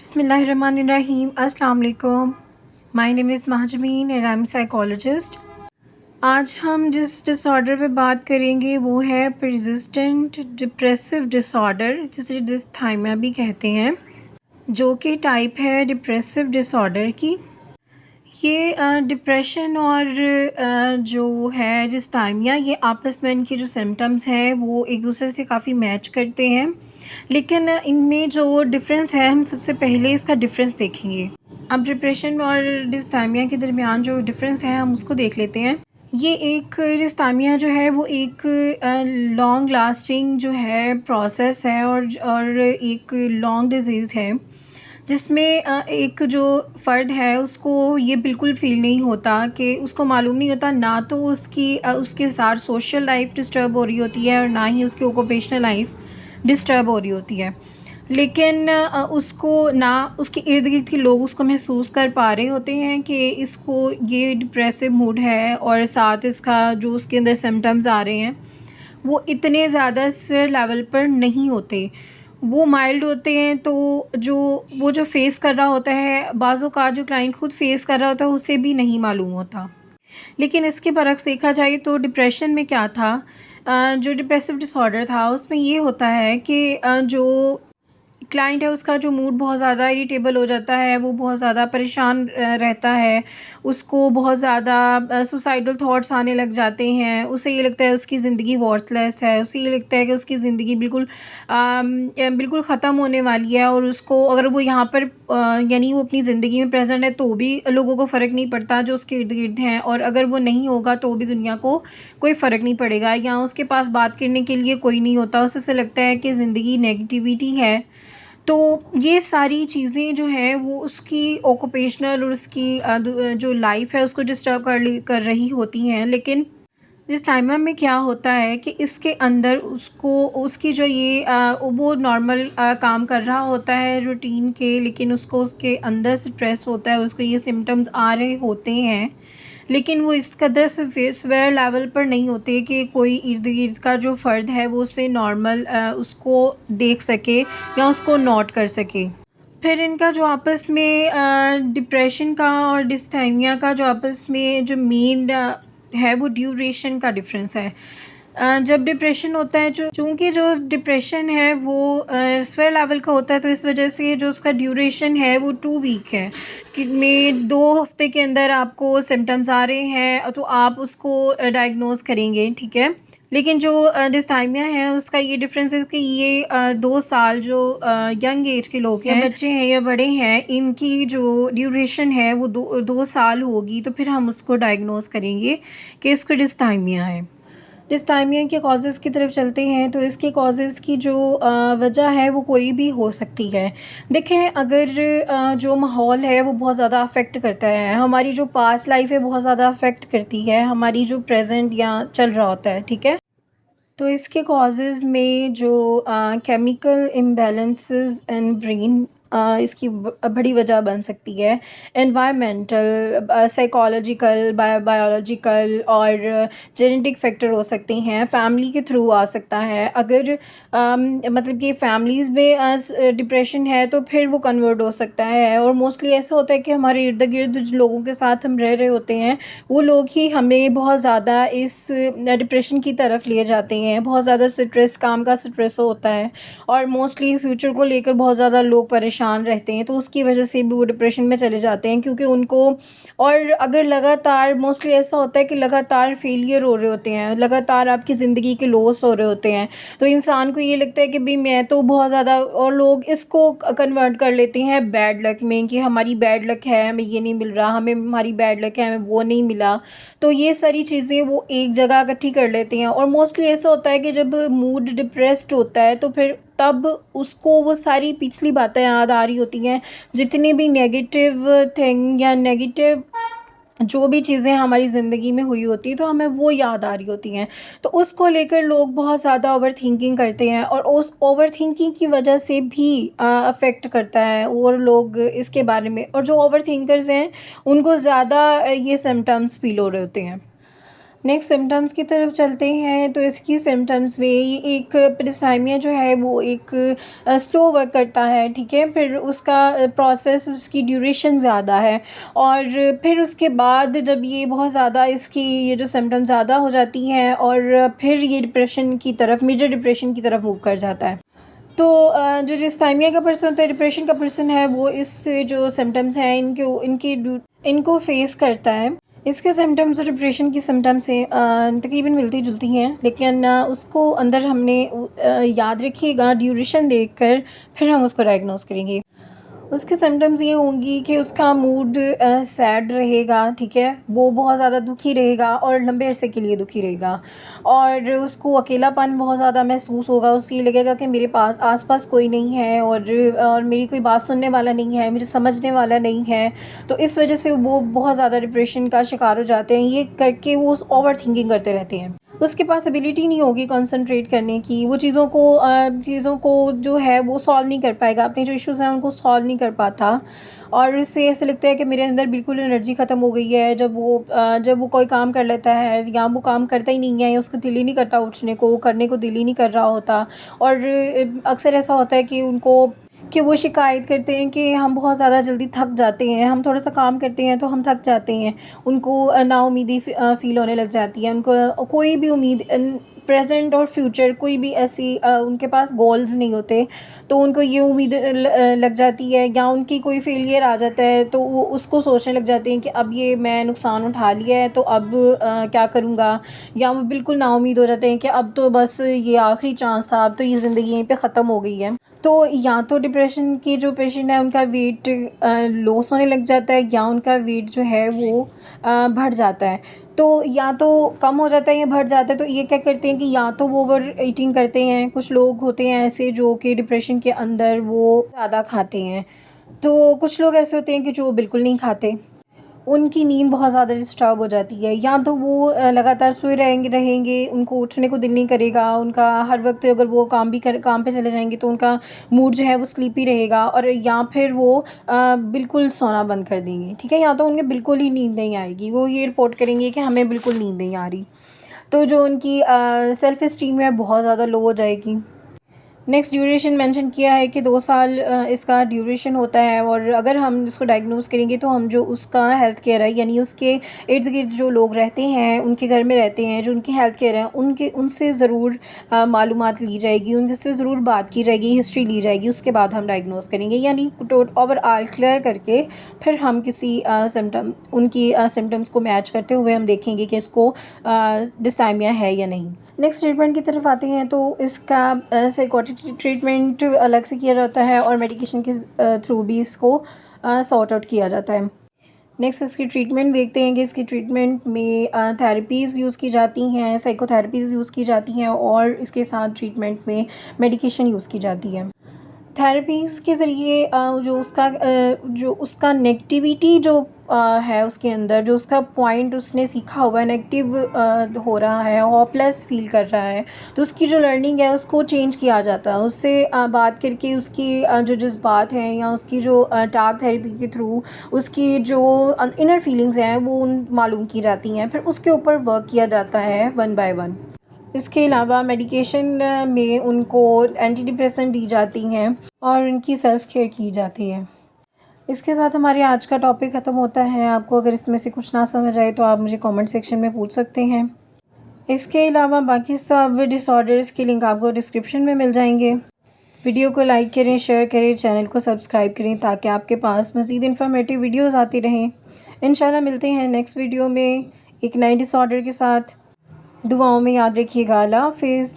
बिस्मिल्लाहिर्रहमानिर्रहीम। अस्सलाम वालेकुम। My name is Mahjameen and I am psychologist. आज हम जिस डिसऑर्डर पे बात करेंगे वो है परसिस्टेंट डिप्रेसिव डिसऑर्डर, जिसे डिस्थाइमिया भी कहते हैं, जो कि टाइप है डिप्रेसिव डिसऑर्डर की। ये डिप्रेशन और जो है डिस्थाइमिया, ये आपस में इनके जो सिम्टम्स हैं वो एक दूसरे से काफ़ी मैच करते हैं, लेकिन इनमें जो डिफरेंस है हम सबसे पहले इसका डिफरेंस देखेंगे। अब डिप्रेशन और डिस्थाइमिया के दरमियान जो डिफरेंस है हम उसको देख लेते हैं। ये एक डिस्थाइमिया जो है वो एक लॉन्ग लास्टिंग जो है प्रोसेस है और एक लॉन्ग डिजीज़ है, जिसमें एक जो फ़र्द है उसको ये बिल्कुल फ़ील नहीं होता, कि उसको मालूम नहीं होता ना तो उसके साथ सोशल लाइफ डिस्टर्ब हो रही होती है और ना ही उसकी ऑक्यूपेशनल लाइफ डिस्टर्ब हो रही होती है, लेकिन उसको ना उसके इर्द गिर्द के लोग उसको महसूस कर पा रहे होते हैं कि इसको ये डिप्रेसिव मूड है, और साथ इसका जो उसके अंदर सिम्टम्स आ रहे हैं वो इतने ज़्यादा सीवियर लेवल पर नहीं होते, वो माइल्ड होते हैं। तो जो फेस कर रहा होता है, बाज़ों का जो क्लाइंट खुद फेस कर रहा होता है उसे भी नहीं मालूम होता। लेकिन इसके बरक्स देखा जाए तो डिप्रेशन में क्या था, जो डिप्रेसिव डिसऑर्डर था उसमें ये होता है कि जो क्लाइंट है उसका जो मूड बहुत ज़्यादा इरिटेबल हो जाता है, वो बहुत ज़्यादा परेशान रहता है, उसको बहुत ज़्यादा सुसाइडल थॉट्स आने लग जाते हैं, उसे ये लगता है उसकी ज़िंदगी वर्थलेस है, उसे ये लगता है कि उसकी ज़िंदगी बिल्कुल ख़त्म होने वाली है, और उसको अगर वो यहाँ पर यानी वो अपनी ज़िंदगी में प्रेजेंट है तो भी लोगों को फ़र्क नहीं पड़ता जो उसके इर्द गिर्द हैं, और अगर वो नहीं होगा तो भी दुनिया को कोई फ़र्क नहीं पड़ेगा, या उसके पास बात करने के लिए कोई नहीं होता, उसे ऐसा लगता है कि ज़िंदगी नेगेटिविटी है। तो ये सारी चीज़ें जो हैं वो उसकी ऑक्यूपेशनल और उसकी जो लाइफ है उसको डिस्टर्ब कर रही होती हैं। लेकिन इस टाइम में क्या होता है कि इसके अंदर उसको उसकी जो वो नॉर्मल काम कर रहा होता है रूटीन के, लेकिन उसको उसके अंदर स्ट्रेस होता है, उसको ये सिम्टम्स आ रहे होते हैं, लेकिन वो इस कदर सीवियर लेवल पर नहीं होते कि कोई इर्द गिर्द का जो फ़र्द है वो उसे नॉर्मल उसको देख सके या उसको नोट कर सके। फिर इनका जो आपस में डिप्रेशन का और डिस्थाइमिया का जो आपस में जो मेन है वो ड्यूरेशन का डिफरेंस है। जब डिप्रेशन होता है, जो चूँकि जो डिप्रेशन है वो स्वेयर लेवल का होता है, तो इस वजह से जो उसका ड्यूरेशन है वो 2 वीक है, कि में 2 हफ्ते के अंदर आपको सिम्टम्स आ रहे हैं तो आप उसको डायग्नोज करेंगे, ठीक है। लेकिन जो डिस्थाइमिया है उसका ये डिफरेंस है कि ये 2 साल जो यंग एज के लोग हैं, बच्चे हैं या बड़े हैं, इनकी जो ड्यूरेशन है वो 2 साल होगी, तो फिर हम उसको डायग्नोज करेंगे कि इसको डिस्थाइमिया है। डिस्थाइमिया के कॉजेज़ की तरफ चलते हैं, तो इसके कॉजेज़ की जो वजह है वो कोई भी हो सकती है। देखें, अगर जो माहौल है वो बहुत ज़्यादा अफ़ेक्ट करता है, हमारी जो पास्ट लाइफ है बहुत ज़्यादा अफ़ेक्ट करती है हमारी जो प्रेजेंट या चल रहा होता है, ठीक है। तो इसके कॉजेज़ में जो केमिकल इम्बैलेंसेस इन ब्रेन, इसकी बड़ी वजह बन सकती है। एनवायरमेंटल, साइकोलॉजिकल, बायोलॉजिकल और जेनेटिक फैक्टर हो सकते हैं, फैमिली के थ्रू आ सकता है। अगर मतलब कि फैमिलीज़ में डिप्रेशन है तो फिर वो कन्वर्ट हो सकता है, और मोस्टली ऐसा होता है कि हमारे इर्द गिर्द जो लोगों के साथ हम रह रहे होते हैं वो लोग ही हमें बहुत ज़्यादा इस डिप्रेशन की तरफ ले जाते हैं। बहुत ज़्यादा स्ट्रेस, काम का स्ट्रेस होता है, और मोस्टली फ्यूचर को लेकर बहुत ज़्यादा लोग परेशान रहते हैं, तो उसकी वजह से भी वो डिप्रेशन में चले जाते हैं, क्योंकि उनको, और अगर लगातार, मोस्टली ऐसा होता है कि लगातार फेलियर हो रहे होते हैं, लगातार आपकी ज़िंदगी के लॉस हो रहे होते हैं, तो इंसान को ये लगता है कि भाई मैं तो बहुत ज़्यादा, और लोग इसको कन्वर्ट कर लेते हैं बैड लक में, कि हमारी बैड लक है, हमें ये नहीं मिल रहा, हमें हमारी बैड लक है, हमें वो नहीं मिला। तो ये सारी चीज़ें वो एक जगह इकट्ठी कर लेते हैं, और मोस्टली ऐसा होता है कि जब मूड डिप्रेस्ड होता है तो फिर तब उसको वो सारी पिछली बातें याद आ रही होती हैं, जितनी भी नेगेटिव थिंग या नेगेटिव जो भी चीज़ें हमारी ज़िंदगी में हुई होती हैं तो हमें वो याद आ रही होती हैं। तो उसको लेकर लोग बहुत ज़्यादा ओवर थिंकिंग करते हैं, और उस ओवर थिंकिंग की वजह से भी अफ़ेक्ट करता है, और लोग इसके बारे में, और जो ओवर थिंकर्स हैं उनको ज़्यादा ये सिम्टम्स फ़ील हो रहे होते हैं। नेक्स्ट सिम्टम्स की तरफ चलते हैं। तो इसकी सिम्टम्स में ये एक पेरिसाइमिया जो है वो एक स्लो वर्क करता है, ठीक है। फिर उसका प्रोसेस, उसकी ड्यूरेशन ज़्यादा है, और फिर उसके बाद जब ये बहुत ज़्यादा इसकी ये जो सिम्टम्स ज़्यादा हो जाती हैं और फिर ये डिप्रेशन की तरफ, मेजर डिप्रेशन की तरफ मूव कर जाता है। तो जो डिस्थाइमिया का पर्सन होता है, डिप्रेशन का पर्सन है, वो इस जो सिम्टम्स हैं इनको फेस करता है। इसके सिम्टम्स और डिप्रेशन की सिम्टम्स से तकरीबन मिलती जुलती हैं, लेकिन उसको अंदर हमने याद रखिएगा ड्यूरेशन देखकर फिर हम उसको डायग्नोस करेंगे। उसके सिम्टम्स ये होंगी कि उसका मूड सैड रहेगा, ठीक है, वो बहुत ज़्यादा दुखी रहेगा और लंबे अरसे के लिए दुखी रहेगा, और उसको अकेलापन बहुत ज़्यादा महसूस होगा। उसको ये लगेगा कि मेरे पास आसपास कोई नहीं है और मेरी कोई बात सुनने वाला नहीं है, मुझे समझने वाला नहीं है। तो इस वजह से वो बहुत ज़्यादा डिप्रेशन का शिकार हो जाते हैं। ये करके वो ओवर थिंकिंग करते रहते हैं। उसके पास एबिलिटी नहीं होगी कंसंट्रेट करने की, वो चीज़ों को जो है वो सॉल्व नहीं कर पाएगा, अपने जो इश्यूज़ हैं उनको सॉल्व नहीं कर पाता, और उससे ऐसा लगता है कि मेरे अंदर बिल्कुल एनर्जी ख़त्म हो गई है। जब वो कोई काम कर लेता है या वो काम करता ही नहीं है, या उसका दिल ही नहीं करता उठने को, वो करने को दिल ही नहीं कर रहा होता। और अक्सर ऐसा होता है कि वो शिकायत करते हैं कि हम बहुत ज़्यादा जल्दी थक जाते हैं, हम थोड़ा सा काम करते हैं तो हम थक जाते हैं। उनको नाउमीदी फ़ील होने लग जाती है, उनको कोई भी उम्मीद प्रेजेंट और फ्यूचर कोई भी ऐसी उनके पास गोल्स नहीं होते। तो उनको ये उम्मीद लग जाती है, या उनकी कोई फेलियर आ जाता है तो वो उसको सोचने लग जाते हैं कि अब ये मैं नुकसान उठा लिया है तो अब क्या करूँगा। या वो बिल्कुल नाउमीद हो जाते हैं कि अब तो बस ये आखिरी चांस था, अब तो ये ज़िंदगी यहीं पे ख़त्म हो गई है। तो या तो डिप्रेशन के जो पेशेंट है उनका वेट लॉस होने लग जाता है, या उनका वेट जो है वो बढ़ जाता है। तो या तो कम हो जाता है या बढ़ जाता है। तो ये क्या करते हैं कि या तो वो ओवर ईटिंग करते हैं, कुछ लोग होते हैं ऐसे जो कि डिप्रेशन के अंदर वो ज़्यादा खाते हैं। तो कुछ लोग ऐसे होते हैं कि जो बिल्कुल नहीं खाते, उनकी नींद बहुत ज़्यादा डिस्टर्ब हो जाती है। या तो वो लगातार सोए रहेंगे, उनको उठने को दिल नहीं करेगा, उनका हर वक्त अगर वो काम पे चले जाएंगे तो उनका मूड जो है वो स्लीपी रहेगा, और या फिर वो बिल्कुल सोना बंद कर देंगे, ठीक है। या तो उनके बिल्कुल ही नींद नहीं आएगी, वो ये रिपोर्ट करेंगे कि हमें बिल्कुल नींद नहीं आ रही। तो जो उनकी सेल्फ़ इस्टीम है बहुत ज़्यादा लो हो जाएगी। नेक्स्ट ड्यूरेशन मेंशन किया है कि 2 साल इसका ड्यूरेशन होता है, और अगर हम इसको डायग्नोस करेंगे तो हम जो उसका हेल्थ केयर है, यानी उसके इर्द गिर्द जो लोग रहते हैं, उनके घर में रहते हैं, जो उनकी हेल्थ केयर है, उनसे ज़रूर मालूमात ली जाएगी, उनसे ज़रूर बात की जाएगी, हिस्ट्री ली जाएगी, उसके बाद हम डायग्नोस करेंगे। यानी ओवरऑल क्लियर करके फिर हम किसी उनकी सिम्टम्स को मैच करते हुए हम देखेंगे कि इसको डिस्टाइमिया है या नहीं। नेक्स्ट ट्रीटमेंट की तरफ आते हैं। तो इसका साइकोटिक ट्रीटमेंट अलग से किया जाता है, और मेडिकेशन के थ्रू भी इसको सॉर्ट आउट किया जाता है। नेक्स्ट इसकी ट्रीटमेंट देखते हैं कि इसकी ट्रीटमेंट में थेरेपीज़ यूज़ की जाती हैं, साइकोथेरेपीज़ यूज़ की जाती हैं, और इसके साथ ट्रीटमेंट में मेडिकेशन यूज़ की जाती है। थेरेपीज़ के ज़रिए जो उसका नेगेटिविटी जो है उसके अंदर, जो उसका पॉइंट उसने सीखा हुआ है नेगेटिव हो रहा है, होपलेस फील कर रहा है, तो उसकी जो लर्निंग है उसको चेंज किया जाता है। उससे बात करके उसकी जो जज्बात हैं, या उसकी जो टाक थेरेपी के थ्रू उसकी जो इनर फीलिंग्स हैं वो मालूम की जाती हैं, फिर उसके ऊपर वर्क किया जाता है वन बाय वन। इसके अलावा मेडिकेशन में उनको एंटी डिप्रेसेंट दी जाती हैं, और उनकी सेल्फ़ केयर की जाती है। इसके साथ हमारे आज का टॉपिक ख़त्म होता है। आपको अगर इसमें से कुछ ना समझ आए तो आप मुझे कमेंट सेक्शन में पूछ सकते हैं। इसके अलावा बाकी सब डिसऑर्डर्स की लिंक आपको डिस्क्रिप्शन में मिल जाएंगे। वीडियो को लाइक करें, शेयर करें, चैनल को सब्सक्राइब करें, ताकि आपके पास मज़ीद इन्फॉर्मेटिव वीडियोस आती रहें। इंशाल्लाह मिलते हैं नेक्स्ट वीडियो में एक नए डिसऑर्डर के साथ। दुआओं में याद रखिएगा। अल्लाह हाफ़िज़।